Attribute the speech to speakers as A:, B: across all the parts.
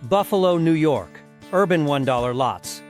A: Buffalo, New York. Urban $1 lots.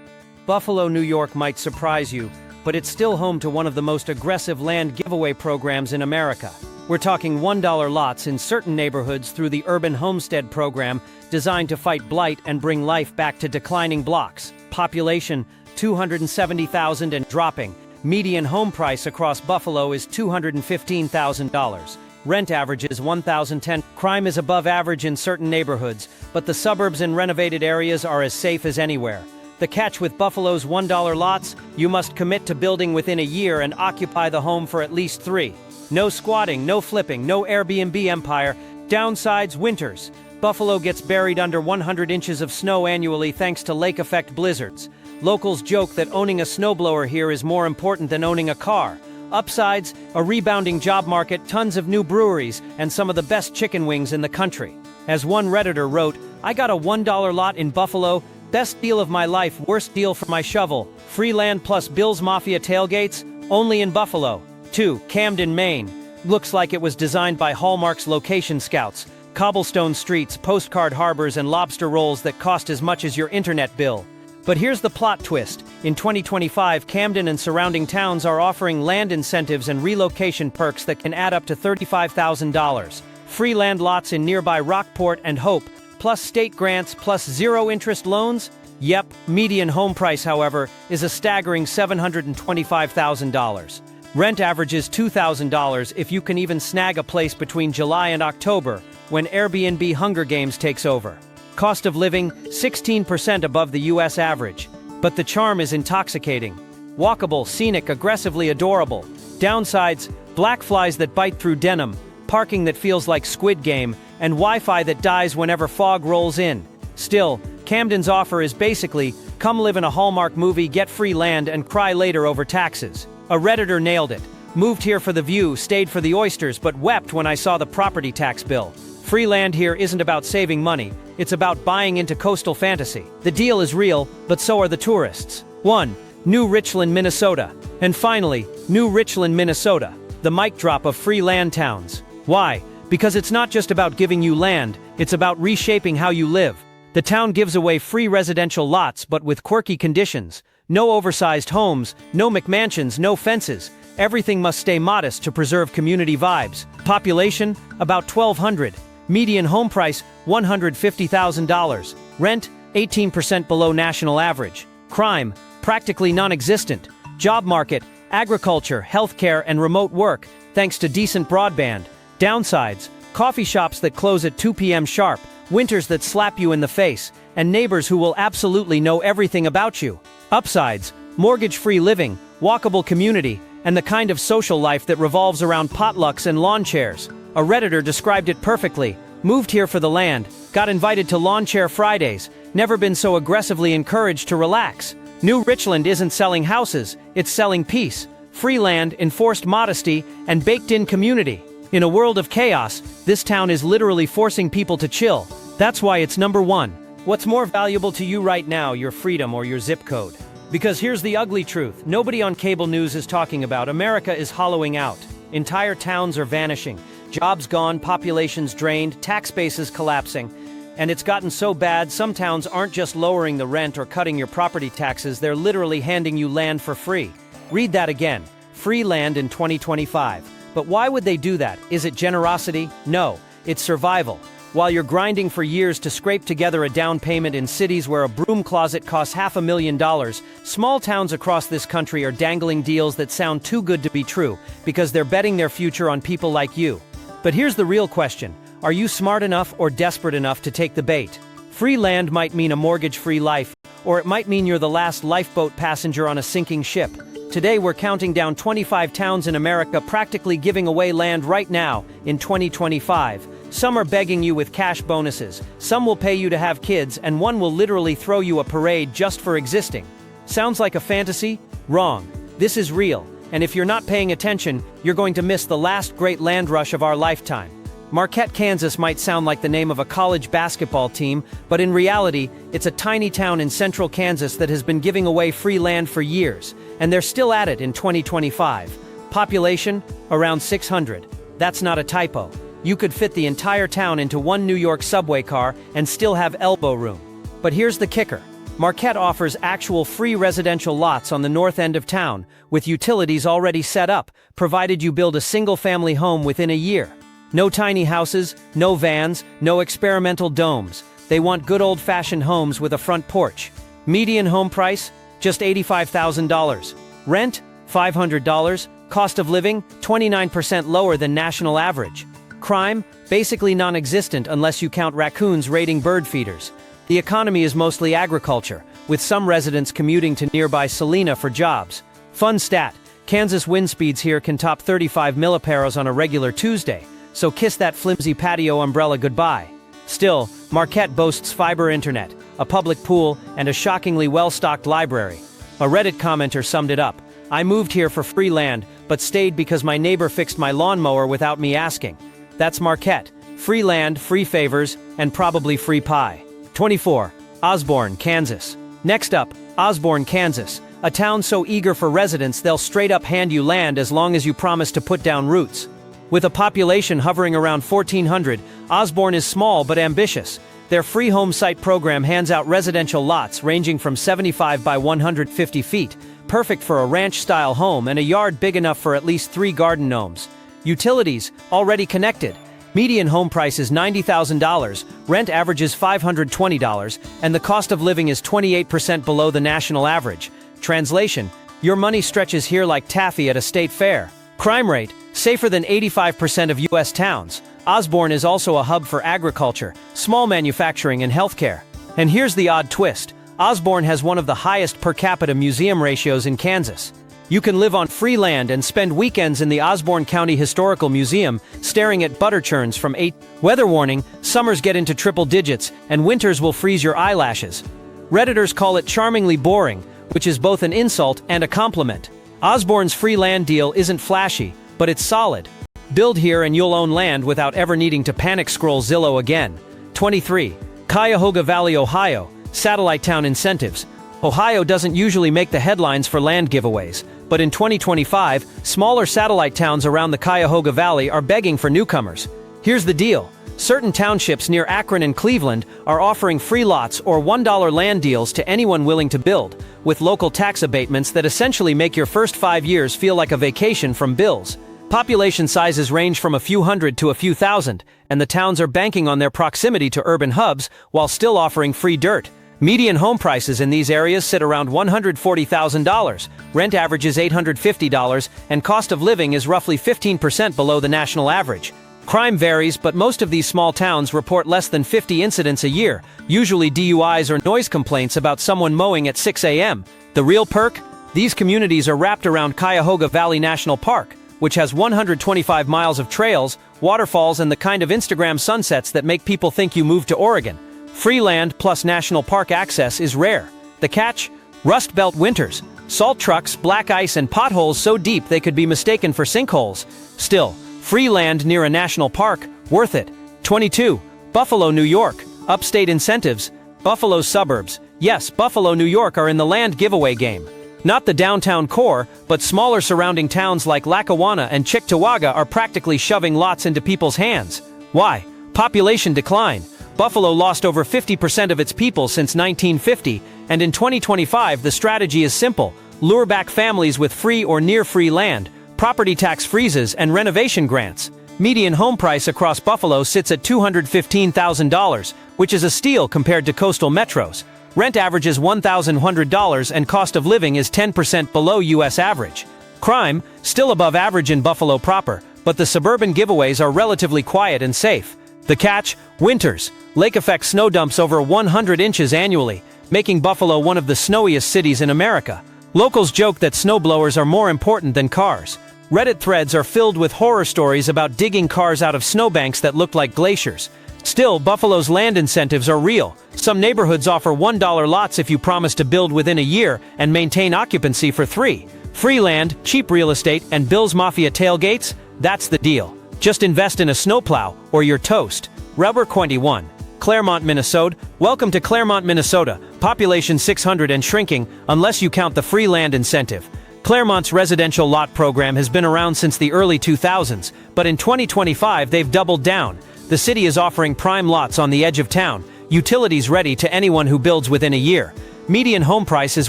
A: Buffalo, New York might surprise you, but it's still home to one of the most aggressive land giveaway programs in America. We're talking $1 lots in certain neighborhoods through the urban homestead program designed to fight blight and bring life back to declining blocks. Population, 270,000 and dropping. Median home price across Buffalo is $215,000. Rent averages $1,010. Crime is above average in certain neighborhoods, but the suburbs and renovated areas are as safe as anywhere. The catch with Buffalo's $1 lots: you must commit to building within a year and occupy the home for at least 3. No squatting, no flipping, no Airbnb empire. Downsides: winters. Buffalo gets buried under 100 inches of snow annually thanks to lake effect blizzards. Locals joke that owning a snowblower here is more important than owning a car. Upsides: a rebounding job market, tons of new breweries, and some of the best chicken wings in the country. As one Redditor wrote, "I got a $1 lot in Buffalo. Best deal of my life, worst deal for my shovel. Free land plus Bill's Mafia tailgates, only in Buffalo." 2. Camden, Maine. Looks like it was designed by Hallmark's location scouts. Cobblestone streets, postcard harbors, and lobster rolls that cost as much as your internet bill. But here's the plot twist. In 2025, Camden and surrounding towns are offering land incentives and relocation perks that can add up to $35,000. Free land lots in nearby Rockport and Hope, plus state grants, plus zero-interest loans? Yep. Median home price, however, is a staggering $725,000. Rent averages $2,000 if you can even snag a place between July and October, when Airbnb Hunger Games takes over. Cost of living, 16% above the US average. But the charm is intoxicating. Walkable, scenic, aggressively adorable. Downsides: black flies that bite through denim, parking that feels like Squid Game, and Wi-Fi that dies whenever fog rolls in. Still, Camden's offer is basically, come live in a Hallmark movie, get free land, and cry later over taxes. A Redditor nailed it. Moved here for the view, stayed for the oysters, but wept when I saw the property tax bill. Free land here isn't about saving money, it's about buying into coastal fantasy. The deal is real, but so are the tourists. 1. New Richland, Minnesota. And finally, New Richland, Minnesota, the mic drop of free land towns. Why? Because it's not just about giving you land, it's about reshaping how you live. The town gives away free residential lots, but with quirky conditions. No oversized homes, no McMansions, no fences. Everything must stay modest to preserve community vibes. Population, about 1,200. Median home price, $150,000. Rent, 18% below national average. Crime, practically non-existent. Job market, agriculture, healthcare, and remote work, thanks to decent broadband. Downsides: coffee shops that close at 2 p.m. sharp, winters that slap you in the face, and neighbors who will absolutely know everything about you. Upsides: mortgage-free living, walkable community, and the kind of social life that revolves around potlucks and lawn chairs. A Redditor described it perfectly. Moved here for the land, got invited to lawn chair Fridays, never been so aggressively encouraged to relax. New Richland isn't selling houses, it's selling peace, free land, enforced modesty, and baked-in community. In a world of chaos, this town is literally forcing people to chill. That's why it's number 1. What's more valuable to you right now, your freedom or your zip code? Because here's the ugly truth. Nobody on cable news is talking about America is hollowing out. Entire towns are vanishing. Jobs gone, populations drained, tax bases collapsing. And it's gotten so bad, some towns aren't just lowering the rent or cutting your property taxes, they're literally handing you land for free. Read that again. Free land in 2025. But why would they do that? Is it generosity? No, it's survival. While you're grinding for years to scrape together a down payment in cities where a broom closet costs $500,000, small towns across this country are dangling deals that sound too good to be true, because they're betting their future on people like you. But here's the real question. Are you smart enough or desperate enough to take the bait? Free land might mean a mortgage-free life, or it might mean you're the last lifeboat passenger on a sinking ship. Today we're counting down 25 towns in America practically giving away land right now, in 2025. Some are begging you with cash bonuses, some will pay you to have kids, and one will literally throw you a parade just for existing. Sounds like a fantasy? Wrong. This is real, and if you're not paying attention, you're going to miss the last great land rush of our lifetime. Marquette, Kansas might sound like the name of a college basketball team, but in reality, it's a tiny town in central Kansas that has been giving away free land for years, and they're still at it in 2025. Population, around 600. That's not a typo. You could fit the entire town into one New York subway car and still have elbow room. But here's the kicker. Marquette offers actual free residential lots on the north end of town, with utilities already set up, provided you build a single-family home within a year. No tiny houses, no vans, no experimental domes. They want good old-fashioned homes with a front porch. Median home price? Just $85,000. Rent? $500. Cost of living? 29% lower than national average. Crime? Basically non-existent unless you count raccoons raiding bird feeders. The economy is mostly agriculture, with some residents commuting to nearby Salina for jobs. Fun stat, Kansas wind speeds here can top 35 milliparos on a regular Tuesday, so kiss that flimsy patio umbrella goodbye. Still, Marquette boasts fiber internet, a public pool, and a shockingly well-stocked library. A Reddit commenter summed it up. I moved here for free land, but stayed because my neighbor fixed my lawnmower without me asking. That's Marquette. Free land, free favors, and probably free pie. 24. Osborne, Kansas. Next up, Osborne, Kansas. A town so eager for residents they'll straight up hand you land as long as you promise to put down roots. With a population hovering around 1,400, Osborne is small but ambitious. Their free home site program hands out residential lots ranging from 75 by 150 feet, perfect for a ranch-style home and a yard big enough for at least 3 garden gnomes. Utilities, already connected. Median home price is $90,000, rent averages $520, and the cost of living is 28% below the national average. Translation, your money stretches here like taffy at a state fair. Crime rate, safer than 85% of U.S. towns. Osborne is also a hub for agriculture, small manufacturing and healthcare. And here's the odd twist. Osborne has one of the highest per capita museum ratios in Kansas. You can live on free land and spend weekends in the Osborne County Historical Museum, staring at butter churns from 8. Weather warning, summers get into triple digits, and winters will freeze your eyelashes. Redditors call it charmingly boring, which is both an insult and a compliment. Osborne's free land deal isn't flashy, but it's solid. Build here and you'll own land without ever needing to panic scroll Zillow again. 23. Cuyahoga Valley, Ohio. Satellite town incentives. Ohio doesn't usually make the headlines for land giveaways, but in 2025, smaller satellite towns around the Cuyahoga Valley are begging for newcomers. Here's the deal. Certain townships near Akron and Cleveland are offering free lots or $1 land deals to anyone willing to build, with local tax abatements that essentially make your first 5 years feel like a vacation from bills. Population sizes range from a few hundred to a few thousand, and the towns are banking on their proximity to urban hubs while still offering free dirt. Median home prices in these areas sit around $140,000, rent averages $850, and cost of living is roughly 15% below the national average. Crime varies, but most of these small towns report less than 50 incidents a year, usually DUIs or noise complaints about someone mowing at 6 a.m. The real perk? These communities are wrapped around Cuyahoga Valley National Park, which has 125 miles of trails, waterfalls, and the kind of Instagram sunsets that make people think you moved to Oregon. Free land plus national park access is rare. The catch? Rust Belt winters. Salt trucks, black ice, and potholes so deep they could be mistaken for sinkholes. Still, free land near a national park, worth it. 22. Buffalo, New York. Upstate incentives. Buffalo's suburbs. Yes, Buffalo, New York are in the land giveaway game. Not the downtown core, but smaller surrounding towns like Lackawanna and Cheektowaga are practically shoving lots into people's hands. Why? Population decline. Buffalo lost over 50% of its people since 1950, and in 2025 the strategy is simple: lure back families with free or near-free land, property tax freezes, and renovation grants. Median home price across Buffalo sits at $215,000, which is a steal compared to coastal metros. Rent averages $1,100 and cost of living is 10% below U.S. average. Crime, still above average in Buffalo proper, but the suburban giveaways are relatively quiet and safe. The catch? Winters. Lake effect snow dumps over 100 inches annually, making Buffalo one of the snowiest cities in America. Locals joke that snowblowers are more important than cars. Reddit threads are filled with horror stories about digging cars out of snowbanks that look like glaciers. Still, Buffalo's land incentives are real. Some neighborhoods offer $1 lots if you promise to build within a year and maintain occupancy for 3. Free land, cheap real estate, and Bill's Mafia tailgates? That's the deal. Just invest in a snowplow, or you're toast. Rubber 21. Claremont, Minnesota. Welcome to Claremont, Minnesota. Population 600 and shrinking, unless you count the free land incentive. Claremont's residential lot program has been around since the early 2000s, but in 2025 they've doubled down. The city is offering prime lots on the edge of town, utilities ready to anyone who builds within a year. Median home price is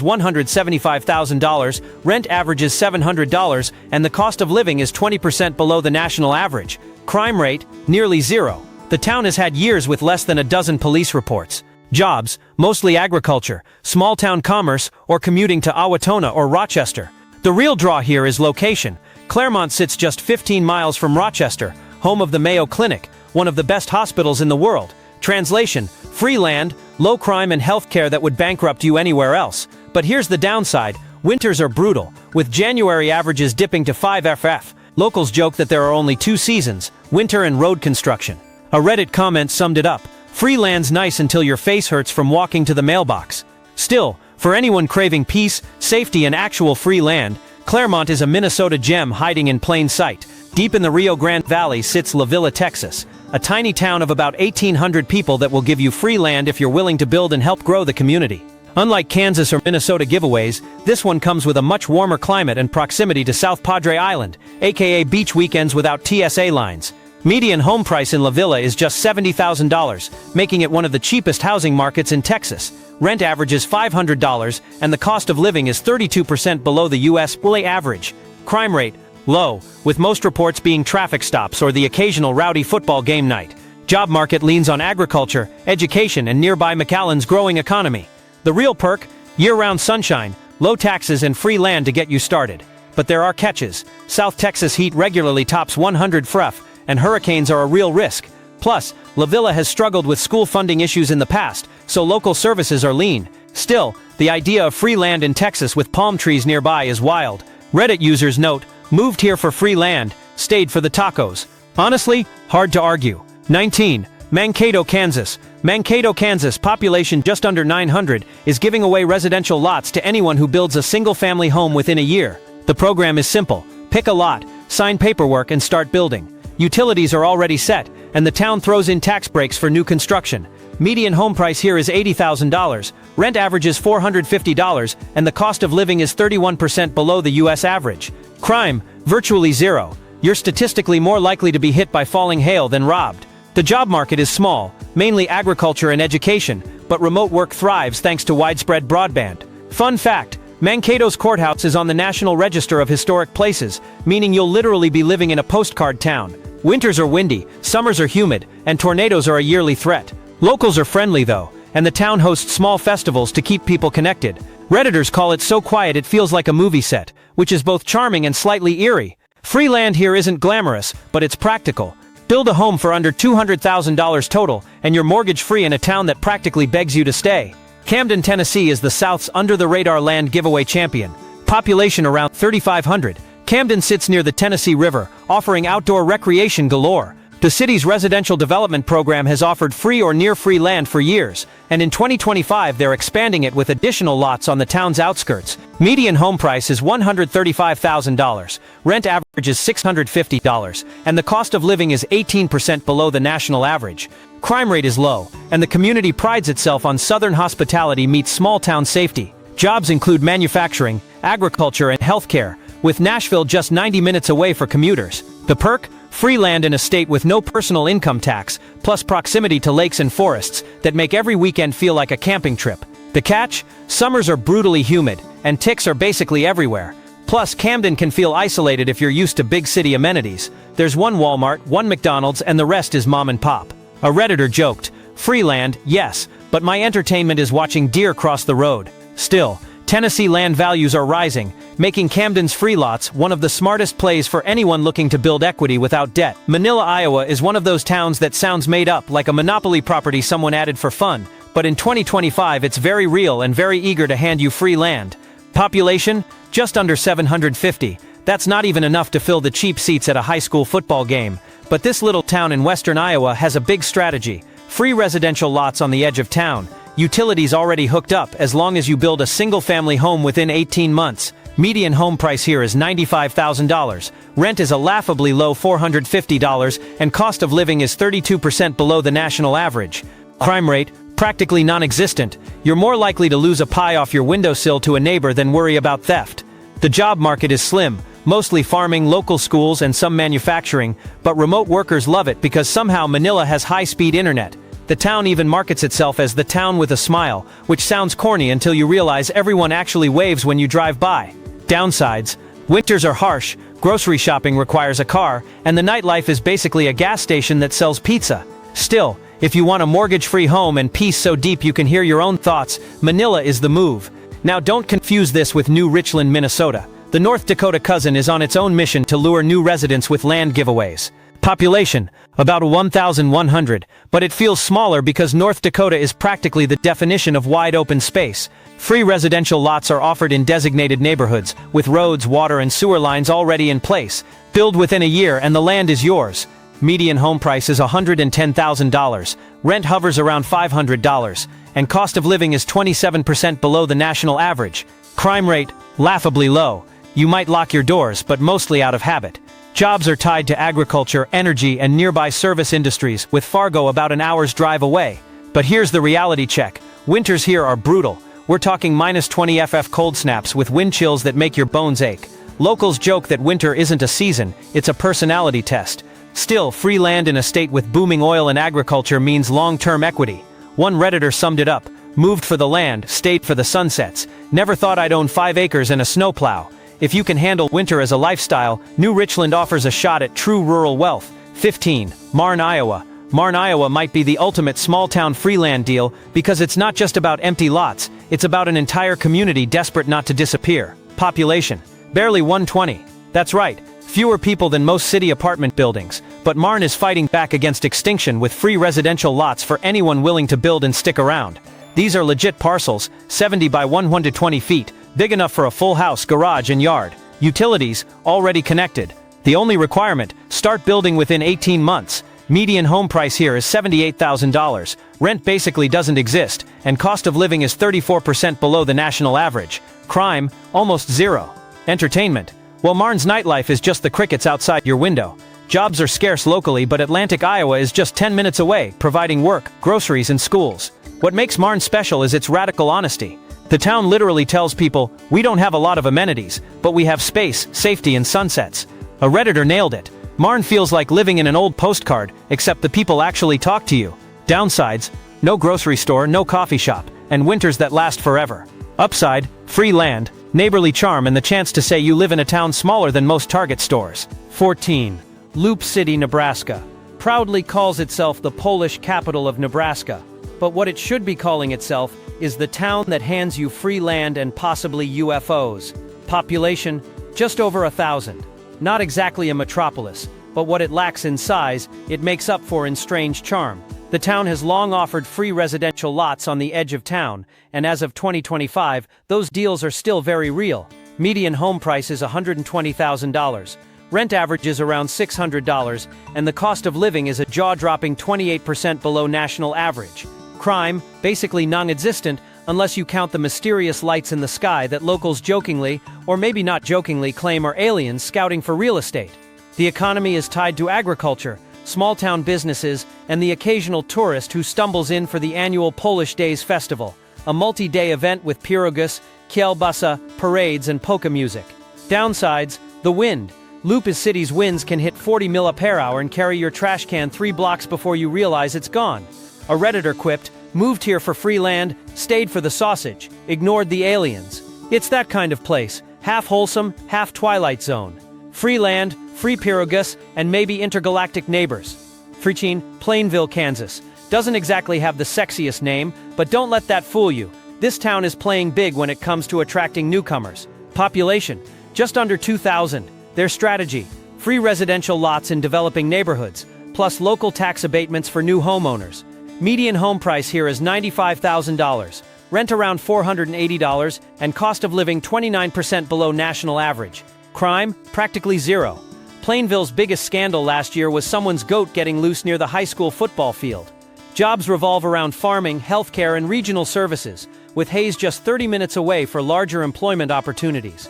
A: $175,000, rent averages $700, and the cost of living is 20% below the national average. Crime rate, nearly zero. The town has had years with less than a dozen police reports. Jobs, mostly agriculture, small-town commerce, or commuting to Owatonna or Rochester. The real draw here is location. Claremont sits just 15 miles from Rochester, home of the Mayo Clinic, one of the best hospitals in the world. Translation: free land, low crime and health care that would bankrupt you anywhere else. But here's the downside: winters are brutal, with January averages dipping to 5 FF. Locals joke that there are only two seasons, winter and road construction. A Reddit comment summed it up: free land's nice until your face hurts from walking to the mailbox. Still, for anyone craving peace, safety and actual free land, Claremont is a Minnesota gem hiding in plain sight. Deep in the Rio Grande Valley sits La Villa, Texas, a tiny town of about 1,800 people that will give you free land if you're willing to build and help grow the community. Unlike Kansas or Minnesota giveaways, this one comes with a much warmer climate and proximity to South Padre Island, aka beach weekends without TSA lines. Median home price in La Villa is just $70,000, making it one of the cheapest housing markets in Texas. Rent averages $500, and the cost of living is 32% below the U.S. average. Crime rate, low, with most reports being traffic stops or the occasional rowdy football game night. Job market leans on agriculture, education, and nearby McAllen's growing economy. The real perk? Year-round sunshine, low taxes, and free land to get you started. But there are catches. South Texas heat regularly tops 100 FRF, and hurricanes are a real risk. Plus, La Villa has struggled with school funding issues in the past, so local services are lean. Still, the idea of free land in Texas with palm trees nearby is wild. Reddit users note, moved here for free land, stayed for the tacos. Honestly, hard to argue. 19. Mankato, Kansas. Mankato, Kansas, population just under 900, is giving away residential lots to anyone who builds a single-family home within a year. The program is simple. Pick a lot, sign paperwork, and start building. Utilities are already set, and the town throws in tax breaks for new construction. Median home price here is $80,000, rent averages $450, and the cost of living is 31% below the U.S. average. Crime, virtually zero. You're statistically more likely to be hit by falling hail than robbed. The job market is small, mainly agriculture and education, but remote work thrives thanks to widespread broadband. Fun fact: Mankato's courthouse is on the National Register of Historic Places, meaning you'll literally be living in a postcard town. Winters are windy, summers are humid, and tornadoes are a yearly threat. Locals are friendly though, and the town hosts small festivals to keep people connected. Redditors call it so quiet it feels like a movie set, which is both charming and slightly eerie. Free land here isn't glamorous, but it's practical. Build a home for under $200,000 total, and you're mortgage-free in a town that practically begs you to stay. Camden, Tennessee is the South's under-the-radar land giveaway champion. Population around 3,500. Camden sits near the Tennessee River, offering outdoor recreation galore. The city's residential development program has offered free or near-free land for years, and in 2025 they're expanding it with additional lots on the town's outskirts. Median home price is $135,000, rent average is $650, and the cost of living is 18% below the national average. Crime rate is low, and the community prides itself on southern hospitality meets small-town safety. Jobs include manufacturing, agriculture, and healthcare, with Nashville just 90 minutes away for commuters. The perk? Free land in a state with no personal income tax, plus proximity to lakes and forests that make every weekend feel like a camping trip. The catch? Summers are brutally humid, and ticks are basically everywhere. Plus, Camden can feel isolated if you're used to big city amenities. There's one Walmart, one McDonald's, and the rest is mom and pop. A Redditor joked, "Free land, yes, but my entertainment is watching deer cross the road." Still, Tennessee land values are rising, making Camden's free lots one of the smartest plays for anyone looking to build equity without debt. Manila, Iowa is one of those towns that sounds made up, like a monopoly property someone added for fun, but in 2025 it's very real and very eager to hand you free land. Population? Just under 750. That's not even enough to fill the cheap seats at a high school football game. But this little town in western Iowa has a big strategy. Free residential lots on the edge of town. Utilities already hooked up as long as you build a single-family home within 18 months. Median home price here is $95,000. Rent is a laughably low $450, and cost of living is 32% below the national average. Crime rate? Practically non-existent. You're more likely to lose a pie off your windowsill to a neighbor than worry about theft. The job market is slim, mostly farming, local schools, and some manufacturing, but remote workers love it because somehow Manila has high-speed internet. The town even markets itself as the town with a smile, which sounds corny until you realize everyone actually waves when you drive by. Downsides: winters are harsh, grocery shopping requires a car, and the nightlife is basically a gas station that sells pizza. Still, if you want a mortgage-free home and peace so deep you can hear your own thoughts, Manila is the move. Now don't confuse this with New Richland, Minnesota. The North Dakota cousin is on its own mission to lure new residents with land giveaways. Population: about 1,100, but it feels smaller because North Dakota is practically the definition of wide open space. Free residential lots are offered in designated neighborhoods, with roads, water, and sewer lines already in place. Build within a year and the land is yours. Median home price is $110,000, rent hovers around $500, and cost of living is 27% below the national average. Crime rate: laughably low. You might lock your doors, but mostly out of habit. Jobs are tied to agriculture, energy, and nearby service industries, with Fargo about an hour's drive away. But here's the reality check. Winters here are brutal. We're talking -20 FF cold snaps with wind chills that make your bones ache. Locals joke that winter isn't a season, it's a personality test. Still, free land in a state with booming oil and agriculture means long-term equity. One Redditor summed it up: moved for the land, stayed for the sunsets. Never thought I'd own 5 acres and a snowplow. If you can handle winter as a lifestyle, New Richland offers a shot at true rural wealth. 15. Marne, Iowa. Marne, Iowa might be the ultimate small-town free land deal because it's not just about empty lots, it's about an entire community desperate not to disappear. Population: barely 120. That's right, fewer people than most city apartment buildings, but Marne is fighting back against extinction with free residential lots for anyone willing to build and stick around. These are legit parcels, 70 by 120 feet, big enough for a full house, garage, and yard. Utilities: already connected. The only requirement: start building within 18 months. Median home price here is $78,000. Rent basically doesn't exist, and cost of living is 34% below the national average. Crime: almost zero. Entertainment: well, Marne's nightlife is just the crickets outside your window. Jobs are scarce locally, but Atlantic, Iowa is just 10 minutes away, providing work, groceries, and schools. What makes Marne special is its radical honesty. The town literally tells people, we don't have a lot of amenities, but we have space, safety, and sunsets. A Redditor nailed it. Marne feels like living in an old postcard, except the people actually talk to you. Downsides: no grocery store, no coffee shop, and winters that last forever. Upside: free land, neighborly charm, and the chance to say you live in a town smaller than most Target stores. 14. Loup City, Nebraska. Proudly calls itself the Polish capital of Nebraska. But what it should be calling itself is the town that hands you free land and possibly UFOs. Population: just over 1,000. Not exactly a metropolis, but what it lacks in size, it makes up for in strange charm. The town has long offered free residential lots on the edge of town, and as of 2025, those deals are still very real. Median home price is $120,000. Rent averages around $600, and the cost of living is a jaw-dropping 28% below national average. Crime: basically non-existent, unless you count the mysterious lights in the sky that locals jokingly, or maybe not jokingly, claim are aliens scouting for real estate. The economy is tied to agriculture, small-town businesses, and the occasional tourist who stumbles in for the annual Polish Days Festival, a multi-day event with pierogies, kielbasa, parades, and polka music. Downsides: the wind. Loup City's winds can hit 40 mph and carry your trash can 3 blocks before you realize it's gone. A Redditor quipped, moved here for free land, stayed for the sausage, ignored the aliens. It's that kind of place, half wholesome, half Twilight Zone. Free land, free pierogies, and maybe intergalactic neighbors. 13. Plainville, Kansas. Doesn't exactly have the sexiest name, but don't let that fool you. This town is playing big when it comes to attracting newcomers. Population: just under 2,000. Their strategy: free residential lots in developing neighborhoods, plus local tax abatements for new homeowners. Median home price here is $95,000, rent around $480, and cost of living 29% below national average. Crime: practically zero. Plainville's biggest scandal last year was someone's goat getting loose near the high school football field. Jobs revolve around farming, healthcare, and regional services, with Hayes just 30 minutes away for larger employment opportunities.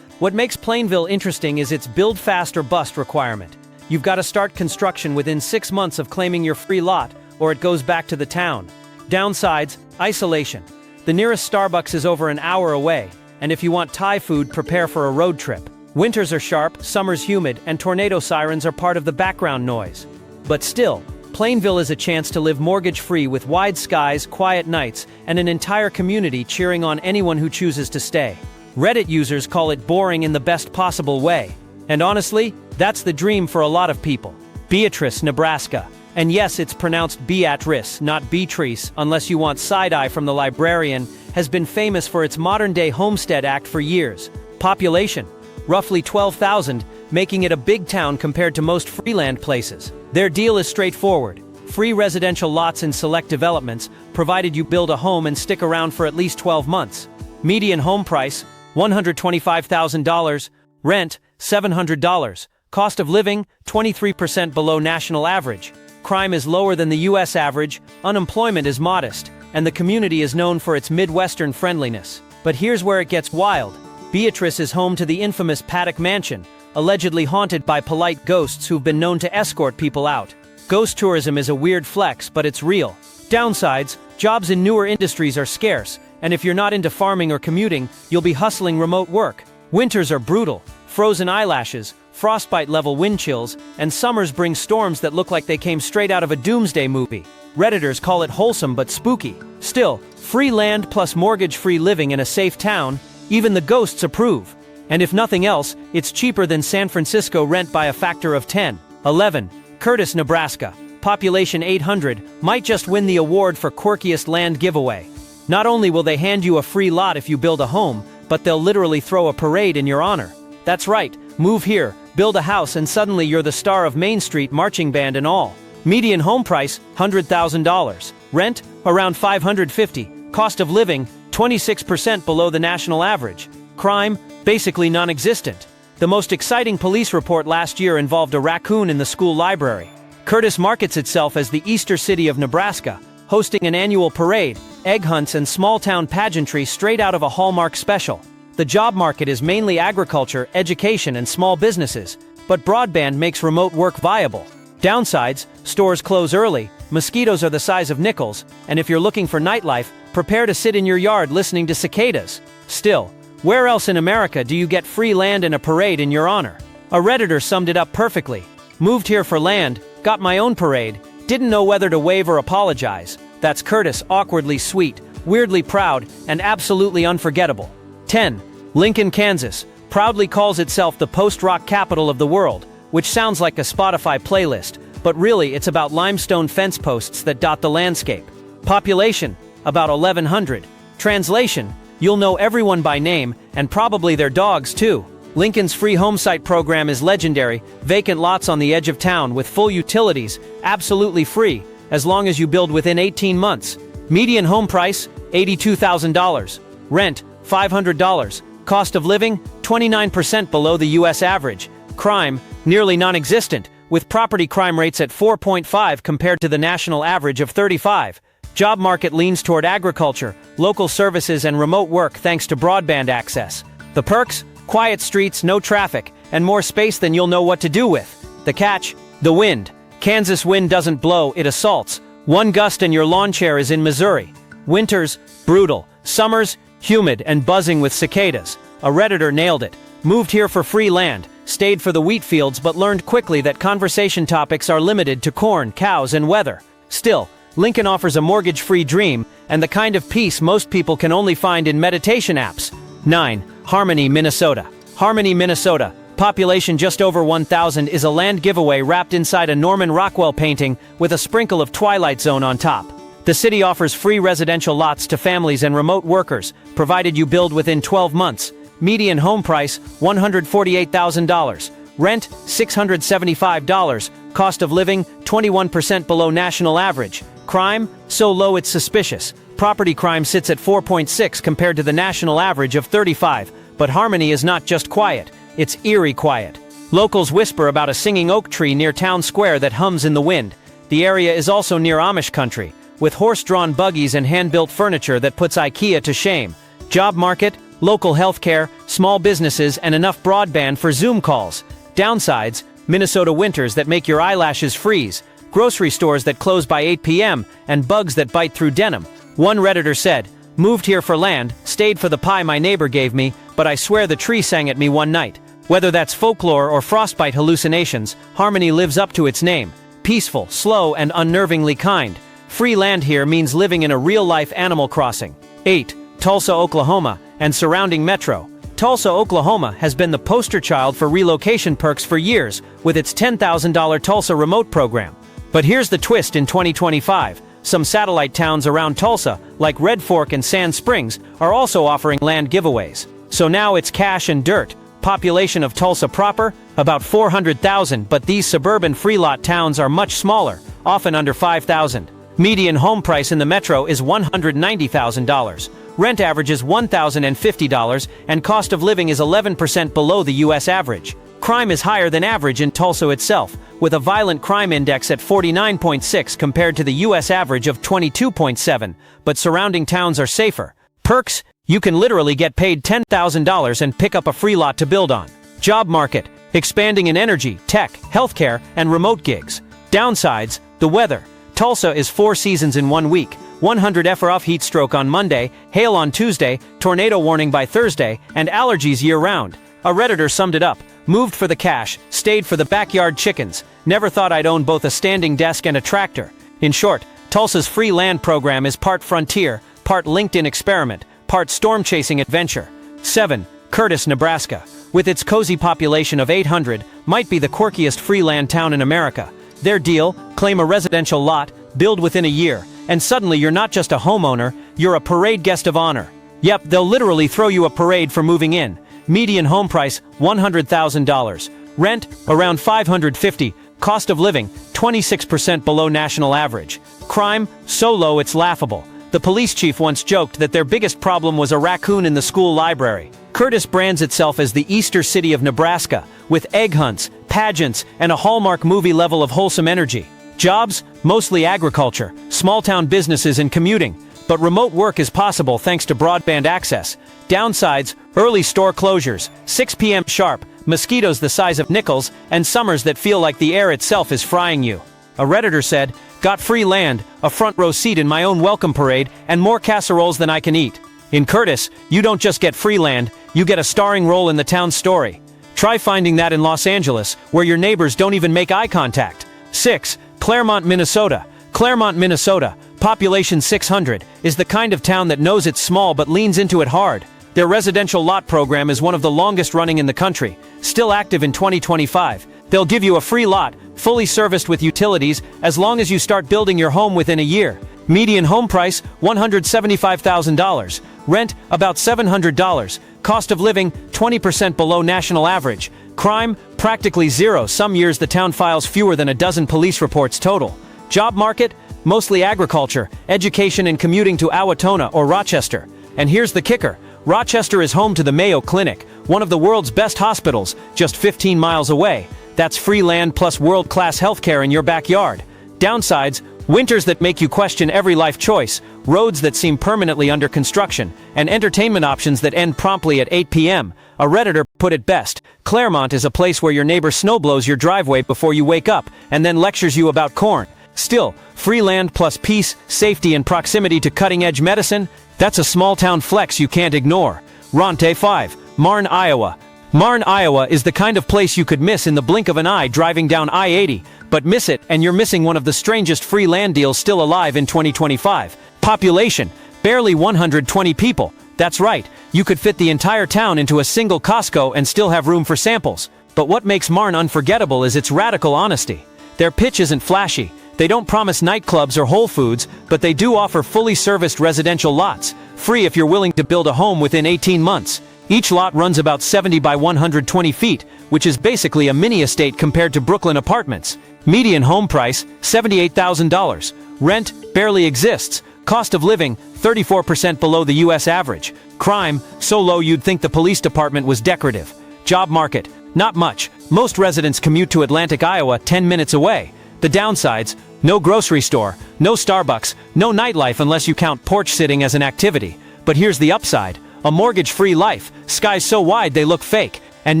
A: What makes Plainville interesting is its build fast or bust requirement. You've got to start construction within 6 months of claiming your free lot, or it goes back to the town. Downsides: isolation. The nearest Starbucks is over an hour away. and if you want Thai food, prepare for a road trip. Winters are sharp, summers humid, and tornado sirens are part of the background noise. But still, Plainville is a chance to live mortgage-free with wide skies, quiet nights, and an entire community cheering on anyone who chooses to stay. Reddit users call it boring in the best possible way. And honestly, that's the dream for a lot of people. Beatrice, Nebraska. And yes, it's pronounced Beatrice, not Beatrice, unless you want side-eye from the librarian, has been famous for its modern-day homestead act for years. Population: roughly 12,000, making it a big town compared to most freeland places. Their deal is straightforward. Free residential lots in select developments, provided you build a home and stick around for at least 12 months. Median home price: $125,000. Rent: $700. Cost of living: 23% below national average. Crime is lower than the U.S. average, unemployment is modest, and the community is known for its Midwestern friendliness. But here's where it gets wild. Beatrice is home to the infamous Paddock Mansion, allegedly haunted by polite ghosts who've been known to escort people out. Ghost tourism is a weird flex, but it's real. Downsides: jobs in newer industries are scarce, and if you're not into farming or commuting, you'll be hustling remote work. Winters are brutal: frozen eyelashes, frostbite-level wind chills, and summers bring storms that look like they came straight out of a doomsday movie. Redditors call it wholesome but spooky. Still, free land plus mortgage-free living in a safe town, even the ghosts approve. And if nothing else, it's cheaper than San Francisco rent by a factor of 10. 11. Curtis, Nebraska. Population 800, might just win the award for quirkiest land giveaway. Not only will they hand you a free lot if you build a home, but they'll literally throw a parade in your honor. That's right, move here, build a house, and suddenly you're the star of Main Street marching band and all. Median home price: $100,000. Rent: around $550. Cost of living: 26% below the national average. Crime: basically non-existent. The most exciting police report last year involved a raccoon in the school library. Curtis markets itself as the Easter City of Nebraska, hosting an annual parade, egg hunts, and small-town pageantry straight out of a Hallmark special. The job market is mainly agriculture, education, and small businesses, but broadband makes remote work viable. Downsides: stores close early, mosquitoes are the size of nickels, and if you're looking for nightlife, prepare to sit in your yard listening to cicadas. Still, where else in America do you get free land and a parade in your honor? A Redditor summed it up perfectly. Moved here for land, got my own parade, didn't know whether to wave or apologize. That's Curtis, awkwardly sweet, weirdly proud, and absolutely unforgettable. 10. Lincoln, Kansas. Proudly calls itself the post-rock capital of the world, which sounds like a Spotify playlist, but really it's about limestone fence posts that dot the landscape. Population: about 1,100. Translation: you'll know everyone by name, and probably their dogs too. Lincoln's free homesite program is legendary: vacant lots on the edge of town with full utilities, absolutely free, as long as you build within 18 months. Median home price: $82,000. Rent: $500. Cost of living: 29% below the U.S. average. Crime: nearly non-existent, with property crime rates at 4.5 compared to the national average of 35. Job market leans toward agriculture, local services, and remote work thanks to broadband access. The perks: quiet streets, no traffic, and more space than you'll know what to do with. The catch: the wind. Kansas wind doesn't blow, it assaults. One gust and your lawn chair is in Missouri. Winters: brutal. Summers: humid and buzzing with cicadas. A Redditor nailed it. Moved here for free land, stayed for the wheat fields, but learned quickly that conversation topics are limited to corn, cows, and weather. Still, Lincoln offers a mortgage-free dream, and the kind of peace most people can only find in meditation apps. 9. Harmony, Minnesota. Harmony, Minnesota. Population just over 1,000 is a land giveaway wrapped inside a Norman Rockwell painting with a sprinkle of Twilight Zone on top. The city offers free residential lots to families and remote workers, provided you build within 12 months. Median home price: $148,000. Rent: $675. Cost of living: 21% below national average. Crime: so low it's suspicious. Property crime sits at 4.6 compared to the national average of 35. But Harmony is not just quiet, it's eerie quiet. Locals whisper about a singing oak tree near town square that hums in the wind. The area is also near Amish country, with horse-drawn buggies and hand-built furniture that puts IKEA to shame. Job market: local healthcare, small businesses, and enough broadband for Zoom calls. Downsides: Minnesota winters that make your eyelashes freeze, grocery stores that close by 8 p.m., and bugs that bite through denim. One Redditor said, Moved here for land, stayed for the pie my neighbor gave me, but I swear the tree sang at me one night. Whether that's folklore or frostbite hallucinations, Harmony lives up to its name. Peaceful, slow, and unnervingly kind. Free land here means living in a real-life Animal Crossing. 8. Tulsa, Oklahoma, and surrounding metro. Tulsa, Oklahoma has been the poster child for relocation perks for years with its $10,000 Tulsa remote program. But here's the twist in 2025. Some satellite towns around Tulsa, like Red Fork and Sand Springs, are also offering land giveaways. So now it's cash and dirt. Population of Tulsa proper, about 400,000, but these suburban freelot towns are much smaller, often under 5,000. Median home price in the metro is $190,000. Rent averages $1,050, and cost of living is 11% below the U.S. average. Crime is higher than average in Tulsa itself, with a violent crime index at 49.6 compared to the U.S. average of 22.7, but surrounding towns are safer. Perks: you can literally get paid $10,000 and pick up a free lot to build on. Job market: expanding in energy, tech, healthcare, and remote gigs. Downsides: the weather. Tulsa is 4 seasons in 1 week. 100 FR heat stroke on Monday, hail on Tuesday, tornado warning by Thursday, and allergies year-round. A Redditor summed it up: moved for the cash, stayed for the backyard chickens, never thought I'd own both a standing desk and a tractor. In short, Tulsa's free land program is part frontier, part LinkedIn experiment, part storm-chasing adventure. 7. Curtis, Nebraska. With its cozy population of 800, might be the quirkiest free land town in America. Their deal: claim a residential lot, build within a year, and suddenly you're not just a homeowner, you're a parade guest of honor. Yep, they'll literally throw you a parade for moving in. Median home price, $100,000. Rent, around $550. Cost of living, 26% below national average. Crime, so low it's laughable. The police chief once joked that their biggest problem was a raccoon in the school library. Curtis brands itself as the Easter City of Nebraska, with egg hunts, pageants, and a Hallmark movie level of wholesome energy. Jobs, mostly agriculture, small-town businesses and commuting. But remote work is possible thanks to broadband access. Downsides: early store closures, 6 p.m. sharp, mosquitoes the size of nickels, and summers that feel like the air itself is frying you. A Redditor said, got free land, a front row seat in my own welcome parade, and more casseroles than I can eat. In Curtis, you don't just get free land, you get a starring role in the town's story. Try finding that in Los Angeles, where your neighbors don't even make eye contact. 6. Claremont, Minnesota. Claremont, Minnesota, population 600, is the kind of town that knows it's small but leans into it hard. Their residential lot program is one of the longest running in the country, still active in 2025. They'll give you a free lot, fully serviced with utilities, as long as you start building your home within a year. Median home price, $175,000. Rent, about $700. Cost of living, 20% below national average. Crime, practically zero. Some years the town files fewer than a dozen police reports total. Job market, mostly agriculture, education, and commuting to Owatonna or Rochester. And here's the kicker: Rochester is home to the Mayo Clinic, one of the world's best hospitals, just 15 miles away. That's free land plus world-class healthcare in your backyard. Downsides: winters that make you question every life choice, roads that seem permanently under construction, and entertainment options that end promptly at 8 p.m. A Redditor put it best: Claremont is a place where your neighbor snowblows your driveway before you wake up, and then lectures you about corn. Still, free land plus peace, safety, and proximity to cutting-edge medicine? That's a small-town flex you can't ignore. Ronte 5. Marne, Iowa. Marne, Iowa is the kind of place you could miss in the blink of an eye driving down I-80, but miss it and you're missing one of the strangest free land deals still alive in 2025. Population, barely 120 people. That's right, you could fit the entire town into a single Costco and still have room for samples. But what makes Marne unforgettable is its radical honesty. Their pitch isn't flashy. They don't promise nightclubs or Whole Foods, but they do offer fully serviced residential lots, free if you're willing to build a home within 18 months. Each lot runs about 70 by 120 feet, which is basically a mini estate compared to Brooklyn apartments. Median home price, $78,000. Rent, barely exists. Cost of living, 34% below the U.S. average. Crime, so low you'd think the police department was decorative. Job market, not much. Most residents commute to Atlantic, Iowa, 10 minutes away. The downsides: no grocery store, no Starbucks, no nightlife unless you count porch sitting as an activity. But here's the upside: a mortgage-free life, skies so wide they look fake, and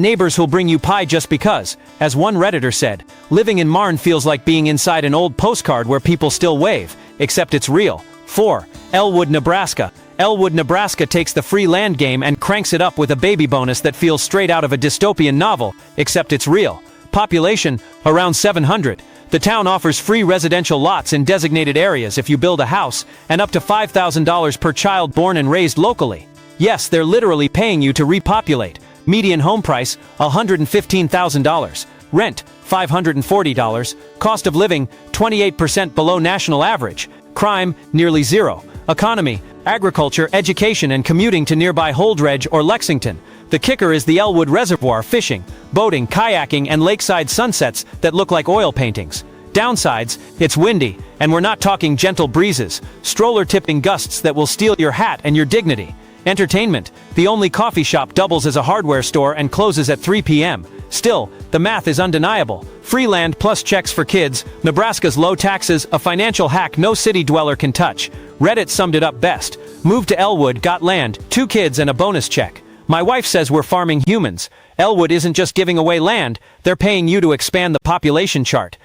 A: neighbors who'll bring you pie just because. As one Redditor said, living in Marne feels like being inside an old postcard where people still wave, except it's real. 4. Elwood, Nebraska. Elwood, Nebraska takes the free land game and cranks it up with a baby bonus that feels straight out of a dystopian novel, except it's real. Population, around 700. The town offers free residential lots in designated areas if you build a house, and up to $5,000 per child born and raised locally. Yes, they're literally paying you to repopulate. Median home price, $115,000. Rent, $540. Cost of living, 28% below national average. Crime, nearly zero. Economy, agriculture, education, and commuting to nearby Holdrege or Lexington. The kicker is the Elwood Reservoir, fishing, boating, kayaking, and lakeside sunsets that look like oil paintings. Downsides, it's windy, and we're not talking gentle breezes, stroller-tipping gusts that will steal your hat and your dignity. Entertainment, the only coffee shop doubles as a hardware store and closes at 3 p.m. Still, the math is undeniable. Free land plus checks for kids, Nebraska's low taxes, a financial hack no city dweller can touch. Reddit summed it up best. Moved to Elwood, got land, 2 kids and a bonus check. My wife says we're farming humans. Elwood isn't just giving away land, they're paying you to expand the population chart.